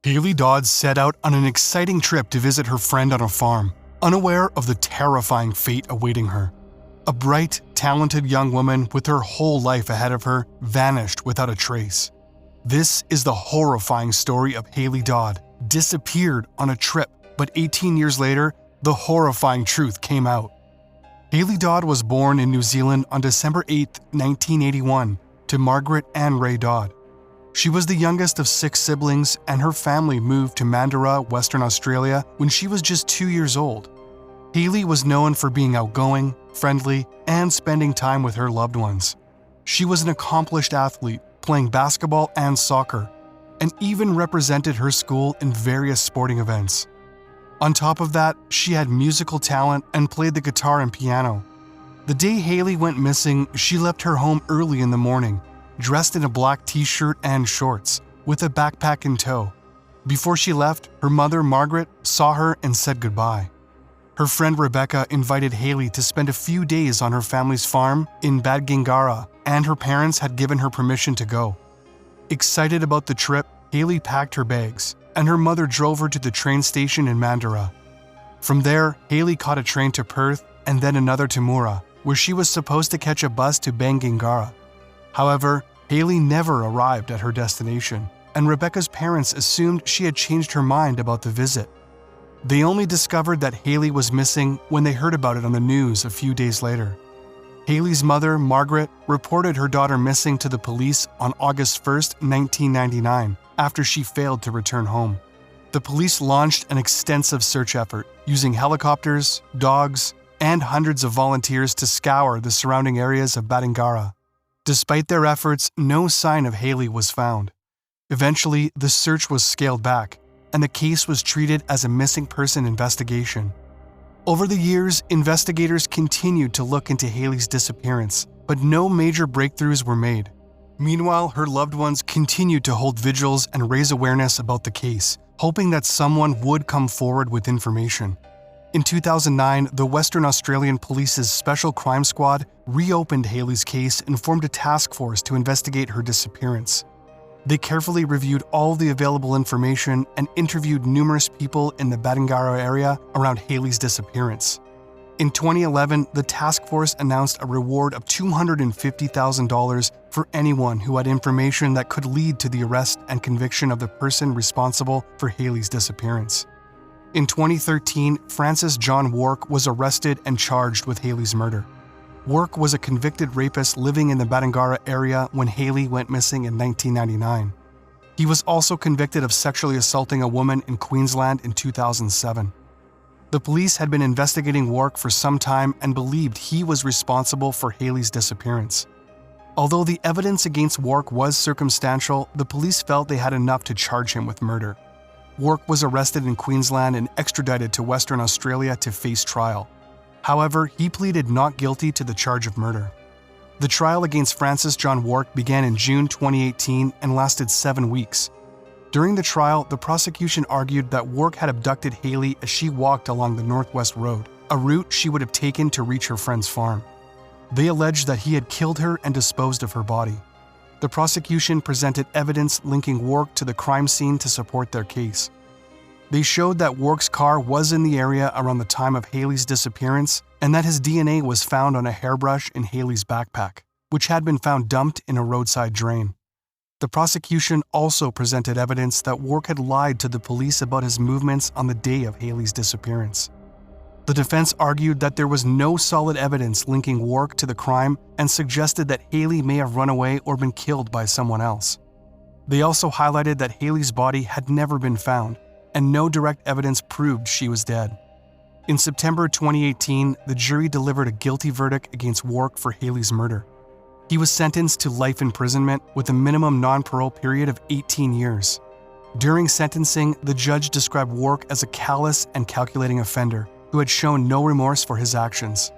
Hayley Dodd set out on an exciting trip to visit her friend on a farm, unaware of the terrifying fate awaiting her. A bright, talented young woman with her whole life ahead of her vanished without a trace. This is the horrifying story of Hayley Dodd, disappeared on a trip, but 18 years later, the horrifying truth came out. Hayley Dodd was born in New Zealand on December 8, 1981, to Margaret and Ray Dodd. She was the youngest of 6 siblings, and her family moved to Mandurah, Western Australia, when she was just 2 years old. Hayley was known for being outgoing, friendly, and spending time with her loved ones. She was an accomplished athlete, playing basketball and soccer, and even represented her school in various sporting events. On top of that, she had musical talent and played the guitar and piano. The day Hayley went missing, she left her home early in the morning, dressed in a black t-shirt and shorts, with a backpack in tow. Before she left, her mother, Margaret, saw her and said goodbye. Her friend Rebecca invited Hayley to spend a few days on her family's farm in Badgingarra, and her parents had given her permission to go. Excited about the trip, Hayley packed her bags, and her mother drove her to the train station in Mandurah. From there, Hayley caught a train to Perth and then another to Moora, where she was supposed to catch a bus to Badgingarra. However, Hayley never arrived at her destination, and Rebecca's parents assumed she had changed her mind about the visit. They only discovered that Hayley was missing when they heard about it on the news a few days later. Hayley's mother, Margaret, reported her daughter missing to the police on August 1, 1999, after she failed to return home. The police launched an extensive search effort, using helicopters, dogs, and hundreds of volunteers to scour the surrounding areas of Badgingarra. Despite their efforts, no sign of Hayley was found. Eventually, the search was scaled back, and the case was treated as a missing person investigation. Over the years, investigators continued to look into Hayley's disappearance, but no major breakthroughs were made. Meanwhile, her loved ones continued to hold vigils and raise awareness about the case, hoping that someone would come forward with information. In 2009, the Western Australian Police's Special Crime Squad reopened Hayley's case and formed a task force to investigate her disappearance. They carefully reviewed all the available information and interviewed numerous people in the Badgingarra area around Hayley's disappearance. In 2011, the task force announced a reward of $250,000 for anyone who had information that could lead to the arrest and conviction of the person responsible for Hayley's disappearance. In 2013, Francis John Wark was arrested and charged with Hayley's murder. Wark was a convicted rapist living in the Badgingarra area when Hayley went missing in 1999. He was also convicted of sexually assaulting a woman in Queensland in 2007. The police had been investigating Wark for some time and believed he was responsible for Hayley's disappearance. Although the evidence against Wark was circumstantial, the police felt they had enough to charge him with murder. Wark was arrested in Queensland and extradited to Western Australia to face trial. However, he pleaded not guilty to the charge of murder. The trial against Francis John Wark began in June 2018 and lasted 7 weeks. During the trial, the prosecution argued that Wark had abducted Hayley as she walked along the Northwest Road, a route she would have taken to reach her friend's farm. They alleged that he had killed her and disposed of her body. The prosecution presented evidence linking Wark to the crime scene to support their case. They showed that Wark's car was in the area around the time of Hayley's disappearance and that his DNA was found on a hairbrush in Hayley's backpack, which had been found dumped in a roadside drain. The prosecution also presented evidence that Wark had lied to the police about his movements on the day of Hayley's disappearance. The defense argued that there was no solid evidence linking Wark to the crime and suggested that Hayley may have run away or been killed by someone else. They also highlighted that Hayley's body had never been found, and no direct evidence proved she was dead. In September 2018, the jury delivered a guilty verdict against Wark for Hayley's murder. He was sentenced to life imprisonment with a minimum non-parole period of 18 years. During sentencing, the judge described Wark as a callous and calculating offender who had shown no remorse for his actions.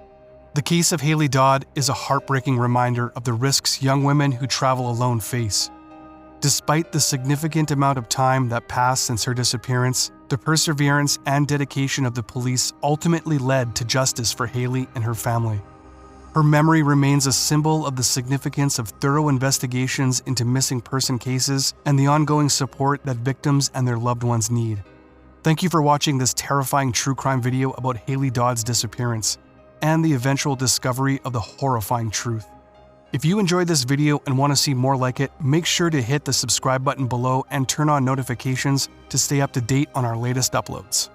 The case of Hayley Dodd is a heartbreaking reminder of the risks young women who travel alone face. Despite the significant amount of time that passed since her disappearance, the perseverance and dedication of the police ultimately led to justice for Hayley and her family. Her memory remains a symbol of the significance of thorough investigations into missing person cases and the ongoing support that victims and their loved ones need. Thank you for watching this terrifying true crime video about Hayley Dodd's disappearance and the eventual discovery of the horrifying truth. If you enjoyed this video and want to see more like it, make sure to hit the subscribe button below and turn on notifications to stay up to date on our latest uploads.